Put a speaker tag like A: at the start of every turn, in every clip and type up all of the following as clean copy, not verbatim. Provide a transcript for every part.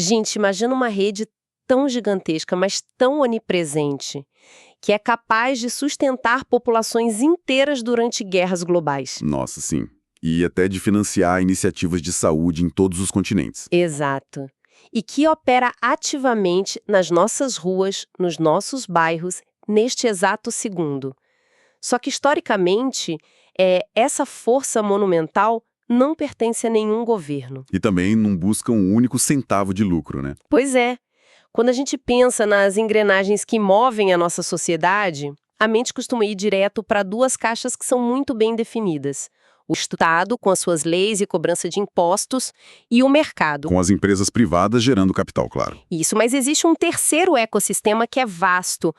A: Gente, imagina uma rede tão gigantesca, mas tão onipresente, que é capaz de sustentar populações inteiras durante guerras globais.
B: Nossa, sim. E até de financiar iniciativas de saúde em todos os continentes.
A: Exato. E que opera ativamente nas nossas ruas, nos nossos bairros, neste exato segundo. Só que, historicamente, essa força monumental não pertence a nenhum governo.
B: E também não busca um único centavo de lucro, né?
A: Pois é. Quando a gente pensa nas engrenagens que movem a nossa sociedade, a mente costuma ir direto para duas caixas que são muito bem definidas. O Estado, com as suas leis e cobrança de impostos, e o mercado.
B: Com as empresas privadas gerando capital, claro.
A: Isso, mas existe um terceiro ecossistema que é vasto,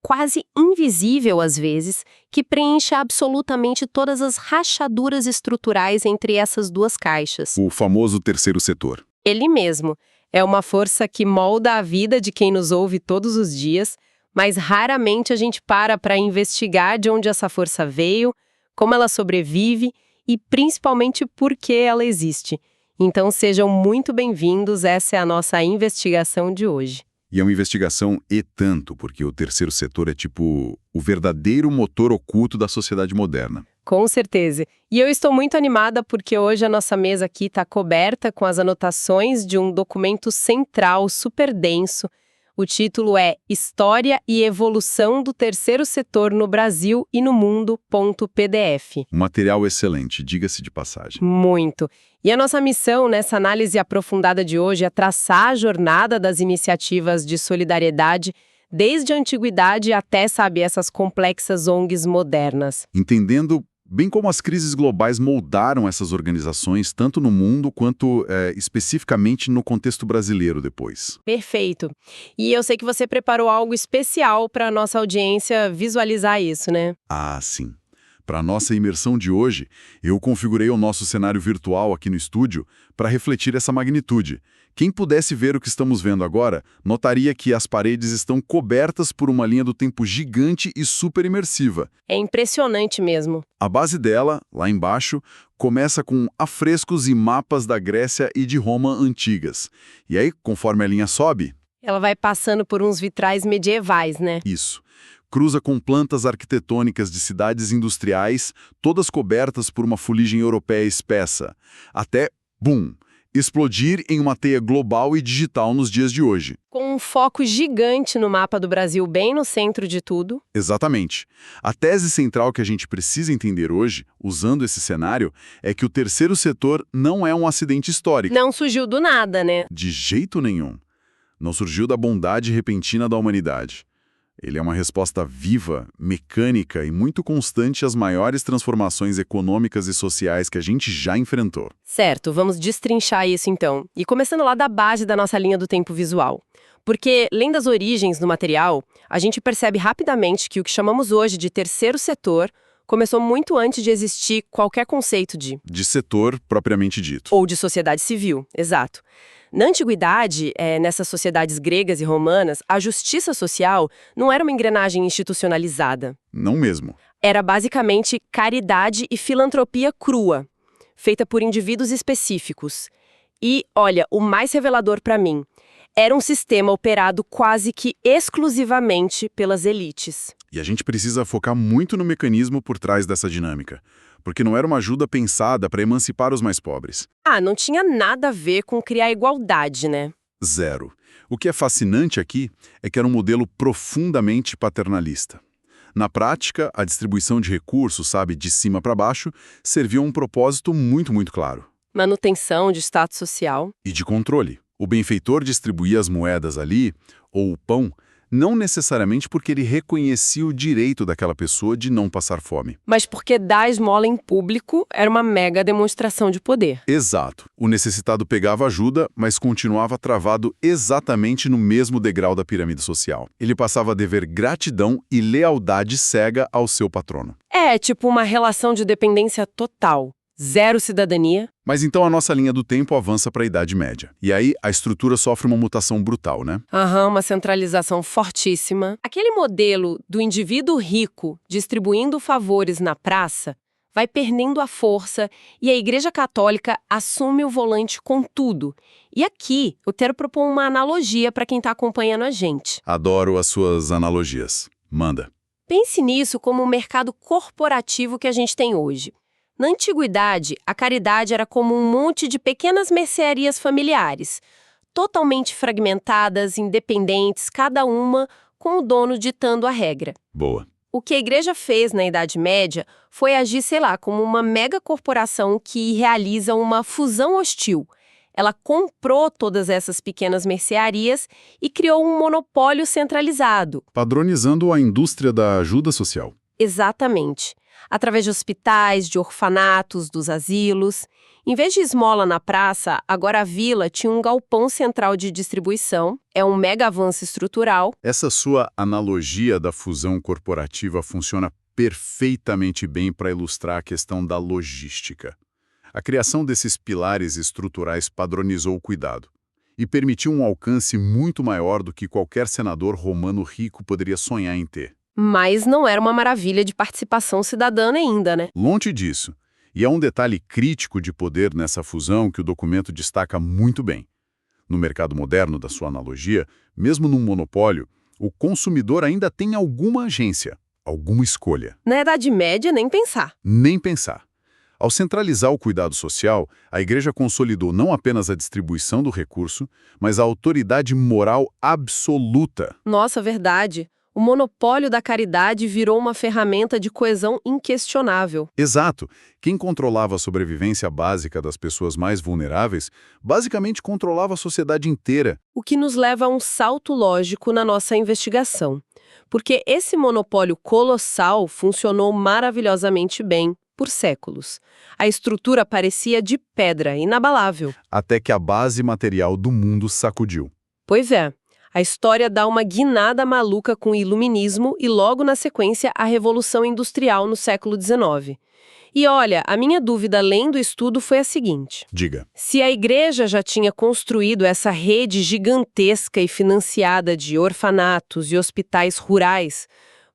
A: quase invisível às vezes, que preenche absolutamente todas as rachaduras estruturais entre essas duas caixas.
B: O famoso terceiro setor.
A: Ele mesmo. É uma força que molda a vida de quem nos ouve todos os dias, mas raramente a gente para investigar de onde essa força veio, como ela sobrevive e principalmente por que ela existe. Então sejam muito bem-vindos, essa é a nossa investigação de hoje.
B: E é uma investigação e tanto, porque o terceiro setor é tipo o verdadeiro motor oculto da sociedade moderna.
A: Com certeza. E eu estou muito animada porque hoje a nossa mesa aqui está coberta com as anotações de um documento central super denso. O título é História e Evolução do Terceiro Setor no Brasil e no Mundo.pdf.
B: Um material excelente, diga-se de passagem.
A: Muito. E a nossa missão nessa análise aprofundada de hoje é traçar a jornada das iniciativas de solidariedade desde a antiguidade até, essas complexas ONGs modernas.
B: Entendendo bem como as crises globais moldaram essas organizações, tanto no mundo quanto especificamente no contexto brasileiro depois.
A: Perfeito. E eu sei que você preparou algo especial para a nossa audiência visualizar isso, né?
B: Ah, sim. Para a nossa imersão de hoje, eu configurei o nosso cenário virtual aqui no estúdio para refletir essa magnitude. Quem pudesse ver o que estamos vendo agora, notaria que as paredes estão cobertas por uma linha do tempo gigante e super imersiva.
A: É impressionante mesmo.
B: A base dela, lá embaixo, começa com afrescos e mapas da Grécia e de Roma antigas. E aí, conforme a linha sobe...
A: Ela vai passando por uns vitrais medievais, né?
B: Isso. Cruza com plantas arquitetônicas de cidades industriais, todas cobertas por uma fuligem europeia espessa. Até, bum! Explodir em uma teia global e digital nos dias de hoje.
A: Com um foco gigante no mapa do Brasil, bem no centro de tudo.
B: Exatamente. A tese central que a gente precisa entender hoje, usando esse cenário, é que o terceiro setor não é um acidente histórico.
A: Não surgiu do nada, né?
B: De jeito nenhum. Não surgiu da bondade repentina da humanidade. Ele é uma resposta viva, mecânica e muito constante às maiores transformações econômicas e sociais que a gente já enfrentou.
A: Certo, vamos destrinchar isso então. E começando lá da base da nossa linha do tempo visual. Porque, além das origens do material, a gente percebe rapidamente que o que chamamos hoje de terceiro setor começou muito antes de existir qualquer conceito de
B: setor propriamente dito.
A: Ou de sociedade civil, exato. Na antiguidade, nessas sociedades gregas e romanas, a justiça social não era uma engrenagem institucionalizada.
B: Não mesmo.
A: Era basicamente caridade e filantropia crua, feita por indivíduos específicos. E, olha, o mais revelador para mim, era um sistema operado quase que exclusivamente pelas elites.
B: E a gente precisa focar muito no mecanismo por trás dessa dinâmica, porque não era uma ajuda pensada para emancipar os mais pobres.
A: Não tinha nada a ver com criar igualdade, né?
B: Zero. O que é fascinante aqui é que era um modelo profundamente paternalista. Na prática, a distribuição de recursos, de cima para baixo, servia a um propósito muito, muito claro.
A: Manutenção de status social.
B: E de controle. O benfeitor distribuía as moedas ali, ou o pão, não necessariamente porque ele reconhecia o direito daquela pessoa de não passar fome.
A: Mas porque dar esmola em público era uma mega demonstração de poder.
B: Exato. O necessitado pegava ajuda, mas continuava travado exatamente no mesmo degrau da pirâmide social. Ele passava a dever gratidão e lealdade cega ao seu patrono.
A: É tipo uma relação de dependência total. Zero cidadania.
B: Mas então a nossa linha do tempo avança para a Idade Média. E aí a estrutura sofre uma mutação brutal, né?
A: Uma centralização fortíssima. Aquele modelo do indivíduo rico distribuindo favores na praça vai perdendo a força e a Igreja Católica assume o volante com tudo. E aqui eu quero propor uma analogia para quem está acompanhando a gente.
B: Adoro as suas analogias. Manda.
A: Pense nisso como o mercado corporativo que a gente tem hoje. Na antiguidade, a caridade era como um monte de pequenas mercearias familiares, totalmente fragmentadas, independentes, cada uma com o dono ditando a regra.
B: Boa.
A: O que a igreja fez na Idade Média foi agir, sei lá, como uma mega corporação que realiza uma fusão hostil. Ela comprou todas essas pequenas mercearias e criou um monopólio centralizado.
B: Padronizando a indústria da ajuda social.
A: Exatamente. Através de hospitais, de orfanatos, dos asilos. Em vez de esmola na praça, agora a vila tinha um galpão central de distribuição. É um mega avanço estrutural.
B: Essa sua analogia da fusão corporativa funciona perfeitamente bem para ilustrar a questão da logística. A criação desses pilares estruturais padronizou o cuidado e permitiu um alcance muito maior do que qualquer senador romano rico poderia sonhar em ter.
A: Mas não era uma maravilha de participação cidadã ainda, né?
B: Longe disso. E é um detalhe crítico de poder nessa fusão que o documento destaca muito bem. No mercado moderno da sua analogia, mesmo num monopólio, o consumidor ainda tem alguma agência, alguma escolha.
A: Na Idade Média, nem pensar.
B: Nem pensar. Ao centralizar o cuidado social, a Igreja consolidou não apenas a distribuição do recurso, mas a autoridade moral absoluta.
A: Nossa, verdade. O monopólio da caridade virou uma ferramenta de coesão inquestionável.
B: Exato. Quem controlava a sobrevivência básica das pessoas mais vulneráveis, basicamente controlava a sociedade inteira.
A: O que nos leva a um salto lógico na nossa investigação. Porque esse monopólio colossal funcionou maravilhosamente bem por séculos. A estrutura parecia de pedra, inabalável.
B: Até que a base material do mundo sacudiu.
A: Pois é. A história dá uma guinada maluca com o iluminismo e logo na sequência a Revolução Industrial no século XIX. E olha, a minha dúvida lendo o estudo foi a seguinte.
B: Diga.
A: Se a igreja já tinha construído essa rede gigantesca e financiada de orfanatos e hospitais rurais,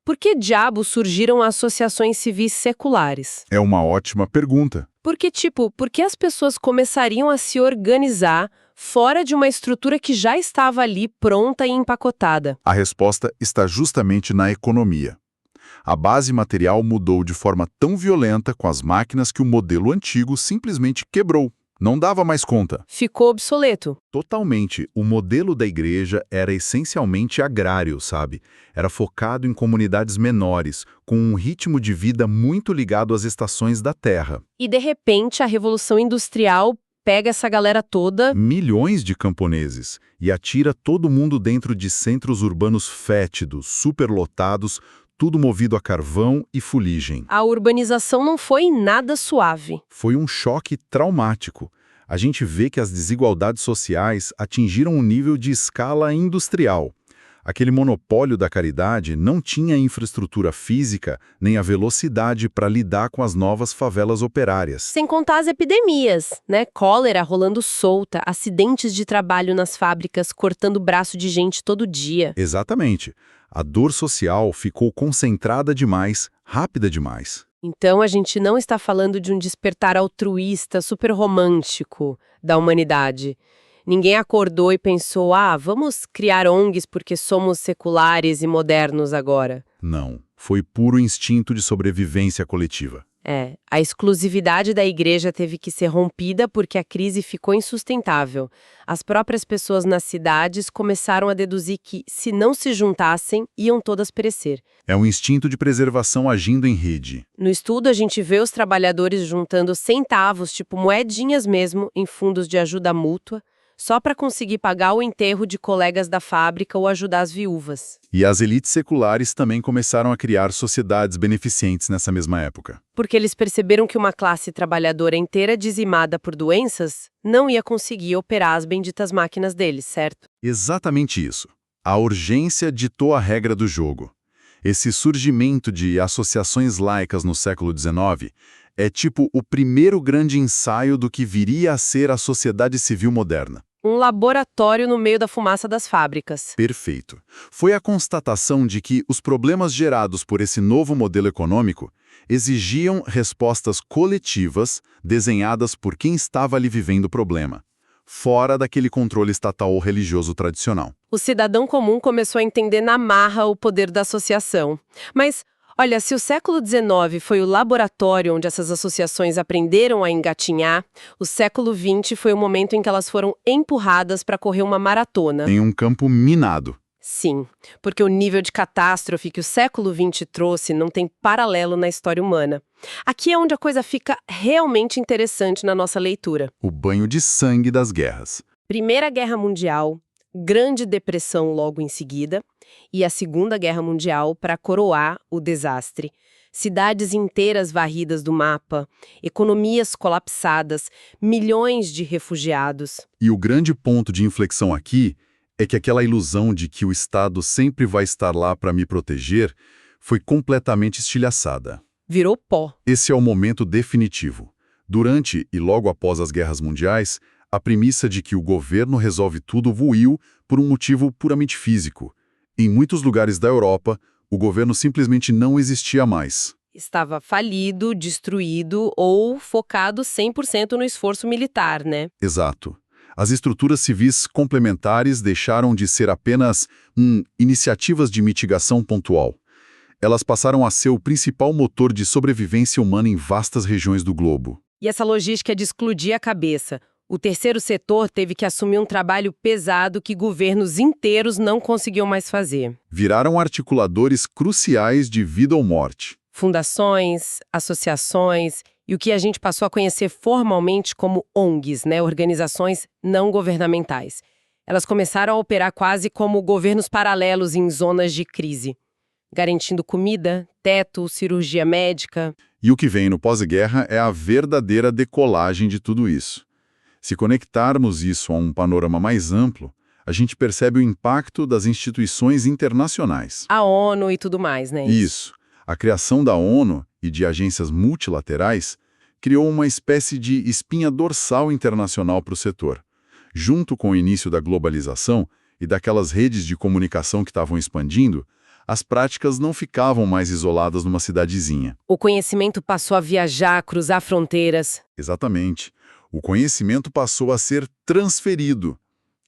A: por que diabos surgiram associações civis seculares?
B: É uma ótima pergunta.
A: Porque, por que as pessoas começariam a se organizar fora de uma estrutura que já estava ali pronta e empacotada?
B: A resposta está justamente na economia. A base material mudou de forma tão violenta com as máquinas que o modelo antigo simplesmente quebrou. Não dava mais conta.
A: Ficou obsoleto.
B: Totalmente. O modelo da igreja era essencialmente agrário, sabe? Era focado em comunidades menores, com um ritmo de vida muito ligado às estações da terra.
A: E, de repente, a Revolução Industrial pega essa galera toda...
B: Milhões de camponeses. E atira todo mundo dentro de centros urbanos fétidos, superlotados, tudo movido a carvão e fuligem.
A: A urbanização não foi nada suave.
B: Foi um choque traumático. A gente vê que as desigualdades sociais atingiram um nível de escala industrial. Aquele monopólio da caridade não tinha infraestrutura física nem a velocidade para lidar com as novas favelas operárias.
A: Sem contar as epidemias, né? Cólera rolando solta, acidentes de trabalho nas fábricas cortando o braço de gente todo dia.
B: Exatamente. A dor social ficou concentrada demais, rápida demais.
A: Então a gente não está falando de um despertar altruísta, super romântico da humanidade. Ninguém acordou e pensou, vamos criar ONGs porque somos seculares e modernos agora.
B: Não, foi puro instinto de sobrevivência coletiva.
A: A exclusividade da igreja teve que ser rompida porque a crise ficou insustentável. As próprias pessoas nas cidades começaram a deduzir que, se não se juntassem, iam todas perecer.
B: É um instinto de preservação agindo em rede.
A: No estudo, a gente vê os trabalhadores juntando centavos, tipo moedinhas mesmo, em fundos de ajuda mútua, só para conseguir pagar o enterro de colegas da fábrica ou ajudar as viúvas.
B: E as elites seculares também começaram a criar sociedades beneficentes nessa mesma época.
A: Porque eles perceberam que uma classe trabalhadora inteira dizimada por doenças não ia conseguir operar as benditas máquinas deles, certo?
B: Exatamente isso. A urgência ditou a regra do jogo. Esse surgimento de associações laicas no século XIX é tipo o primeiro grande ensaio do que viria a ser a sociedade civil moderna.
A: Um laboratório no meio da fumaça das fábricas.
B: Perfeito. Foi a constatação de que os problemas gerados por esse novo modelo econômico exigiam respostas coletivas desenhadas por quem estava ali vivendo o problema, fora daquele controle estatal ou religioso tradicional.
A: O cidadão comum começou a entender na marra o poder da associação. Mas, olha, se o século XIX foi o laboratório onde essas associações aprenderam a engatinhar, o século XX foi o momento em que elas foram empurradas para correr uma maratona.
B: Em um campo minado.
A: Sim, porque o nível de catástrofe que o século XX trouxe não tem paralelo na história humana. Aqui é onde a coisa fica realmente interessante na nossa leitura.
B: O banho de sangue das guerras.
A: Primeira Guerra Mundial, Grande Depressão logo em seguida, e a Segunda Guerra Mundial para coroar o desastre. Cidades inteiras varridas do mapa, economias colapsadas, milhões de refugiados.
B: E o grande ponto de inflexão aqui é que aquela ilusão de que o Estado sempre vai estar lá para me proteger foi completamente estilhaçada.
A: Virou pó.
B: Esse é o momento definitivo. Durante e logo após as guerras mundiais, a premissa de que o governo resolve tudo ruiu por um motivo puramente físico. Em muitos lugares da Europa, o governo simplesmente não existia mais.
A: Estava falido, destruído ou focado 100% no esforço militar, né?
B: Exato. As estruturas civis complementares deixaram de ser apenas iniciativas de mitigação pontual. Elas passaram a ser o principal motor de sobrevivência humana em vastas regiões do globo.
A: E essa logística de explodir a cabeça. O terceiro setor teve que assumir um trabalho pesado que governos inteiros não conseguiam mais fazer.
B: Viraram articuladores cruciais de vida ou morte.
A: Fundações, associações e o que a gente passou a conhecer formalmente como ONGs, né, organizações não governamentais. Elas começaram a operar quase como governos paralelos em zonas de crise, garantindo comida, teto, cirurgia médica.
B: E o que vem no pós-guerra é a verdadeira decolagem de tudo isso. Se conectarmos isso a um panorama mais amplo, a gente percebe o impacto das instituições internacionais.
A: A ONU e tudo mais, né?
B: Isso. A criação da ONU e de agências multilaterais criou uma espécie de espinha dorsal internacional para o setor. Junto com o início da globalização e daquelas redes de comunicação que estavam expandindo, as práticas não ficavam mais isoladas numa cidadezinha.
A: O conhecimento passou a viajar, cruzar fronteiras.
B: Exatamente. O conhecimento passou a ser transferido.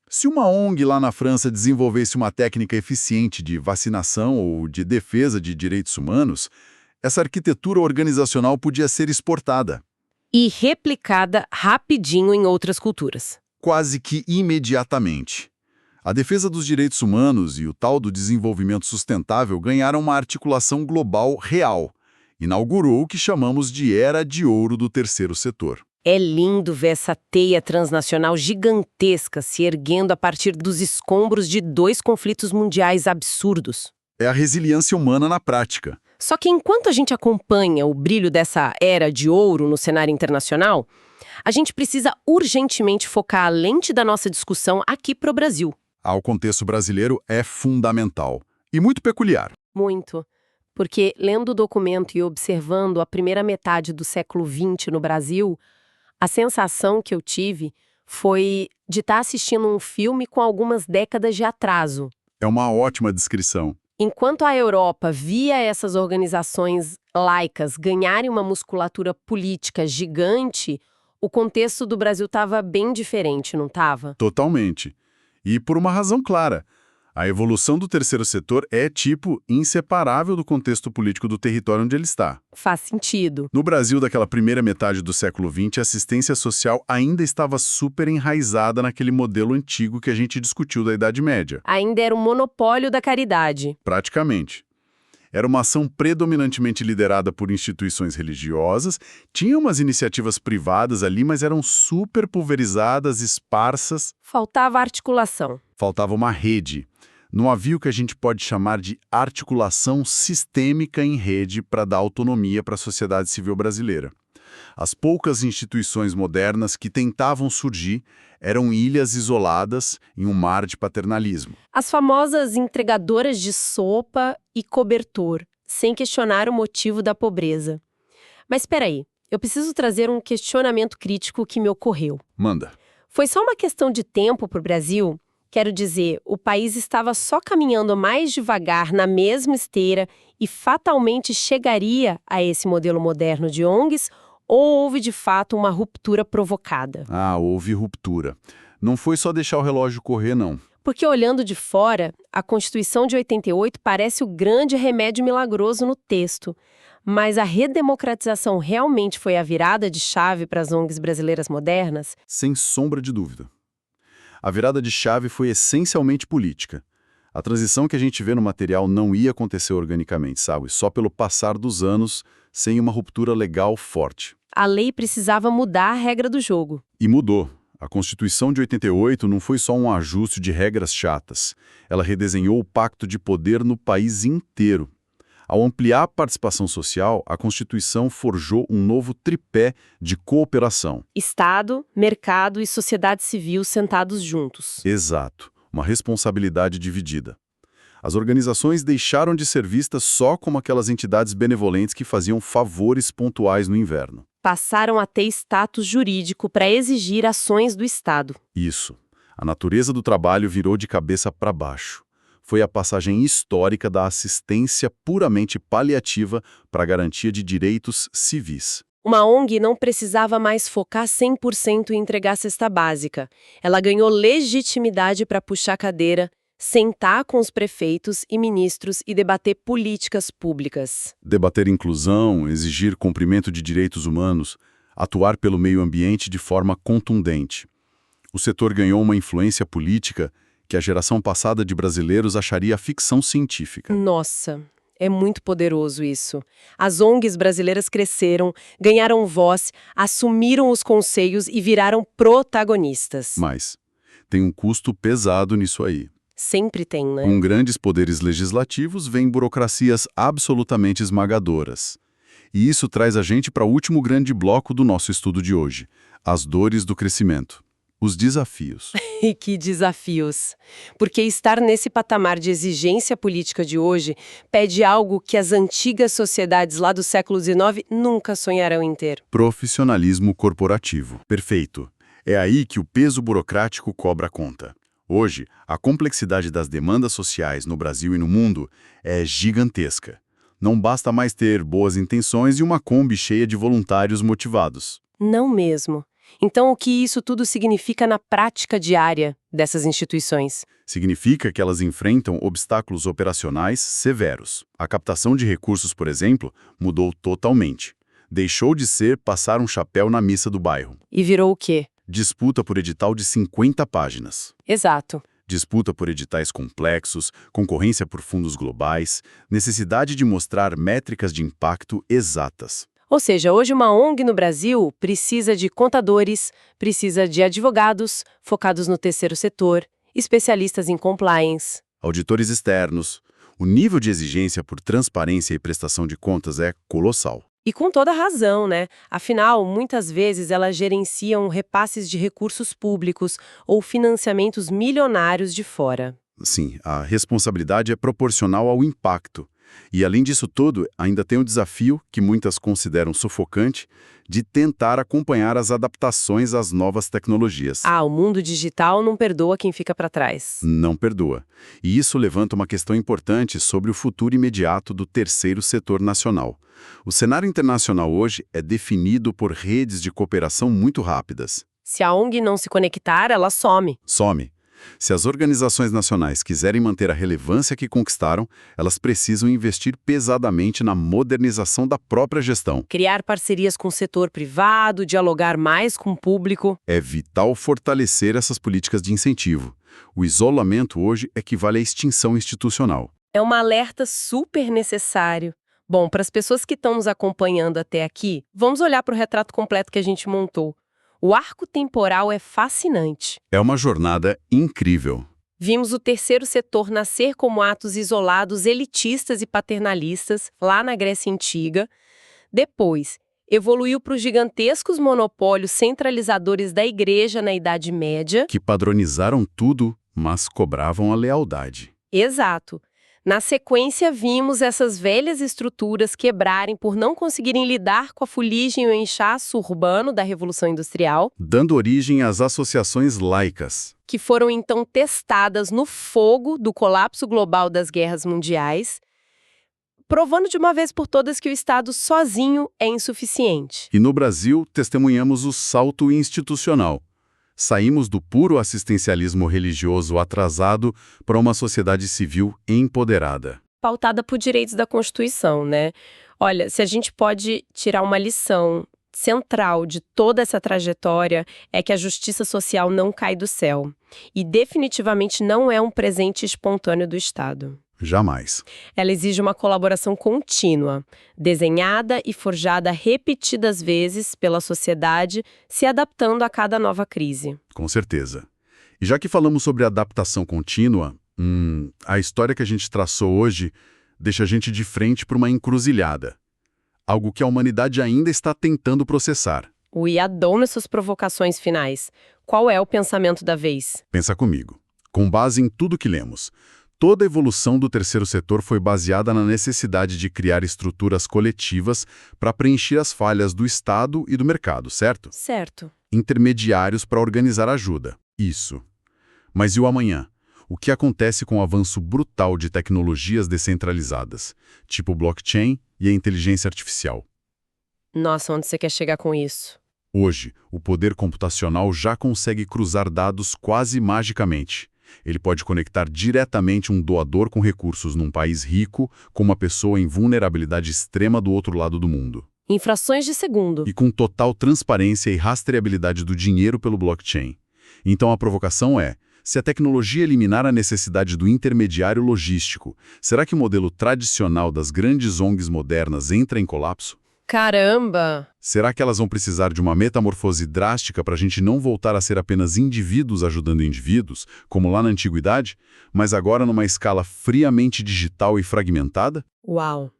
B: Se uma ONG lá na França desenvolvesse uma técnica eficiente de vacinação ou de defesa de direitos humanos, essa arquitetura organizacional podia ser exportada.
A: E replicada rapidinho em outras culturas.
B: Quase que imediatamente. A defesa dos direitos humanos e o tal do desenvolvimento sustentável ganharam uma articulação global real. Inaugurou o que chamamos de Era de Ouro do terceiro setor.
A: É lindo ver essa teia transnacional gigantesca se erguendo a partir dos escombros de 2 conflitos mundiais absurdos.
B: É a resiliência humana na prática.
A: Só que enquanto a gente acompanha o brilho dessa era de ouro no cenário internacional, a gente precisa urgentemente focar a lente da nossa discussão aqui para o Brasil.
B: O contexto brasileiro é fundamental e muito peculiar.
A: Muito. Porque lendo o documento e observando a primeira metade do século XX no Brasil, a sensação que eu tive foi de estar assistindo um filme com algumas décadas de atraso.
B: É uma ótima descrição.
A: Enquanto a Europa via essas organizações laicas ganharem uma musculatura política gigante, o contexto do Brasil estava bem diferente, não estava?
B: Totalmente. E por uma razão clara. A evolução do terceiro setor é, inseparável do contexto político do território onde ele está.
A: Faz sentido.
B: No Brasil daquela primeira metade do século XX, a assistência social ainda estava super enraizada naquele modelo antigo que a gente discutiu da Idade Média.
A: Ainda era um monopólio da caridade.
B: Praticamente. Era uma ação predominantemente liderada por instituições religiosas, tinha umas iniciativas privadas ali, mas eram super pulverizadas, esparsas.
A: Faltava articulação.
B: Faltava uma rede. Não havia o que a gente pode chamar de articulação sistêmica em rede para dar autonomia para a sociedade civil brasileira. As poucas instituições modernas que tentavam surgir eram ilhas isoladas em um mar de paternalismo.
A: As famosas entregadoras de sopa e cobertor, sem questionar o motivo da pobreza. Mas espera aí, eu preciso trazer um questionamento crítico que me ocorreu.
B: Manda.
A: Foi só uma questão de tempo para o Brasil? Quero dizer, o país estava só caminhando mais devagar na mesma esteira e fatalmente chegaria a esse modelo moderno de ONGs, ou houve de fato uma ruptura provocada?
B: Ah, houve ruptura. Não foi só deixar o relógio correr, não.
A: Porque olhando de fora, a Constituição de 88 parece o grande remédio milagroso no texto. Mas a redemocratização realmente foi a virada de chave para as ONGs brasileiras modernas?
B: Sem sombra de dúvida. A virada de chave foi essencialmente política. A transição que a gente vê no material não ia acontecer organicamente, sabe? Só pelo passar dos anos, sem uma ruptura legal forte.
A: A lei precisava mudar a regra do jogo.
B: E mudou. A Constituição de 88 não foi só um ajuste de regras chatas. Ela redesenhou o pacto de poder no país inteiro. Ao ampliar a participação social, a Constituição forjou um novo tripé de cooperação.
A: Estado, mercado e sociedade civil sentados juntos.
B: Exato. Uma responsabilidade dividida. As organizações deixaram de ser vistas só como aquelas entidades benevolentes que faziam favores pontuais no inverno.
A: Passaram a ter status jurídico para exigir ações do Estado.
B: Isso. A natureza do trabalho virou de cabeça para baixo. Foi a passagem histórica da assistência puramente paliativa para a garantia de direitos civis.
A: Uma ONG não precisava mais focar 100% em entregar a cesta básica. Ela ganhou legitimidade para puxar a cadeira, sentar com os prefeitos e ministros e debater políticas públicas.
B: Debater inclusão, exigir cumprimento de direitos humanos, atuar pelo meio ambiente de forma contundente. O setor ganhou uma influência política que a geração passada de brasileiros acharia ficção científica.
A: Nossa, é muito poderoso isso. As ONGs brasileiras cresceram, ganharam voz, assumiram os conceitos e viraram protagonistas.
B: Mas tem um custo pesado nisso aí.
A: Sempre tem, né?
B: Com grandes poderes legislativos, vêm burocracias absolutamente esmagadoras. E isso traz a gente para o último grande bloco do nosso estudo de hoje, as dores do crescimento. Os desafios.
A: E que desafios! Porque estar nesse patamar de exigência política de hoje pede algo que as antigas sociedades lá do século XIX nunca sonharão em ter.
B: Profissionalismo corporativo. Perfeito. É aí que o peso burocrático cobra conta. Hoje, a complexidade das demandas sociais no Brasil e no mundo é gigantesca. Não basta mais ter boas intenções e uma Kombi cheia de voluntários motivados.
A: Não mesmo. Então, o que isso tudo significa na prática diária dessas instituições?
B: Significa que elas enfrentam obstáculos operacionais severos. A captação de recursos, por exemplo, mudou totalmente. Deixou de ser passar um chapéu na missa do bairro.
A: E virou o quê?
B: Disputa por edital de 50 páginas.
A: Exato.
B: Disputa por editais complexos, concorrência por fundos globais, necessidade de mostrar métricas de impacto exatas.
A: Ou seja, hoje uma ONG no Brasil precisa de contadores, precisa de advogados focados no terceiro setor, especialistas em compliance.
B: Auditores externos. O nível de exigência por transparência e prestação de contas é colossal.
A: E com toda razão, né? Afinal, muitas vezes elas gerenciam repasses de recursos públicos ou financiamentos milionários de fora.
B: Sim, a responsabilidade é proporcional ao impacto. E, além disso tudo, ainda tem o desafio, que muitas consideram sufocante, de tentar acompanhar as adaptações às novas tecnologias.
A: Ah, o mundo digital não perdoa quem fica para trás.
B: Não perdoa. E isso levanta uma questão importante sobre o futuro imediato do terceiro setor nacional. O cenário internacional hoje é definido por redes de cooperação muito rápidas.
A: Se a ONG não se conectar, ela some.
B: Some. Se as organizações nacionais quiserem manter a relevância que conquistaram, elas precisam investir pesadamente na modernização da própria gestão.
A: Criar parcerias com o setor privado, dialogar mais com o público.
B: É vital fortalecer essas políticas de incentivo. O isolamento hoje equivale à extinção institucional.
A: É um alerta super necessário. Bom, para as pessoas que estão nos acompanhando até aqui, vamos olhar para o retrato completo que a gente montou. O arco temporal é fascinante.
B: É uma jornada incrível.
A: Vimos o terceiro setor nascer como atos isolados, elitistas e paternalistas, lá na Grécia Antiga. Depois, evoluiu para os gigantescos monopólios centralizadores da Igreja na Idade Média.
B: Que padronizaram tudo, mas cobravam a lealdade.
A: Exato. Na sequência, vimos essas velhas estruturas quebrarem por não conseguirem lidar com a fuligem e o inchaço urbano da Revolução Industrial,
B: dando origem às associações laicas.
A: que foram então testadas no fogo do colapso global das guerras mundiais, provando de uma vez por todas que o Estado sozinho é insuficiente.
B: E no Brasil, testemunhamos o salto institucional. Saímos do puro assistencialismo religioso atrasado para uma sociedade civil empoderada.
A: Pautada por direitos da Constituição, né? Olha, se a gente pode tirar uma lição central de toda essa trajetória, é que a justiça social não cai do céu. E definitivamente não é um presente espontâneo do Estado.
B: Jamais.
A: Ela exige uma colaboração contínua, desenhada e forjada repetidas vezes pela sociedade, se adaptando a cada nova crise.
B: Com certeza. E já que falamos sobre adaptação contínua, a história que a gente traçou hoje deixa a gente de frente para uma encruzilhada. Algo que a humanidade ainda está tentando processar.
A: O Iadon nessas provocações finais. Qual é o pensamento da vez?
B: Pensa comigo. Com base em tudo que lemos, toda a evolução do terceiro setor foi baseada na necessidade de criar estruturas coletivas para preencher as falhas do Estado e do mercado, certo?
A: Certo.
B: Intermediários para organizar a ajuda. Isso. Mas e o amanhã? O que acontece com o avanço brutal de tecnologias descentralizadas, tipo blockchain e a inteligência artificial?
A: Nossa, onde você quer chegar com isso?
B: Hoje, o poder computacional já consegue cruzar dados quase magicamente. Ele pode conectar diretamente um doador com recursos num país rico com uma pessoa em vulnerabilidade extrema do outro lado do mundo.
A: Em frações de segundo.
B: E com total transparência e rastreabilidade do dinheiro pelo blockchain. Então a provocação é: se a tecnologia eliminar a necessidade do intermediário logístico, será que o modelo tradicional das grandes ONGs modernas entra em colapso?
A: Caramba!
B: Será que elas vão precisar de uma metamorfose drástica para a gente não voltar a ser apenas indivíduos ajudando indivíduos, como lá na antiguidade, mas agora numa escala friamente digital e fragmentada?
A: Uau!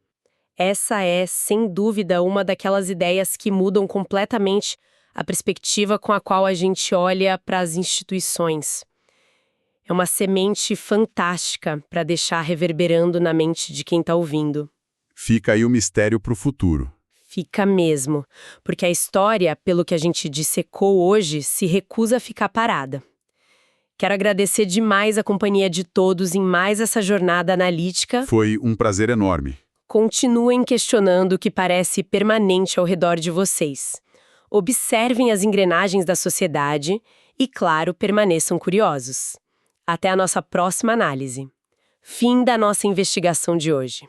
A: Essa é, sem dúvida, uma daquelas ideias que mudam completamente a perspectiva com a qual a gente olha para as instituições. É uma semente fantástica para deixar reverberando na mente de quem está ouvindo.
B: Fica aí o mistério para o futuro.
A: Fica mesmo, porque a história, pelo que a gente dissecou hoje, se recusa a ficar parada. Quero agradecer demais a companhia de todos em mais essa jornada analítica.
B: Foi um prazer enorme.
A: Continuem questionando o que parece permanente ao redor de vocês. Observem as engrenagens da sociedade e, claro, permaneçam curiosos. Até a nossa próxima análise. Fim da nossa investigação de hoje.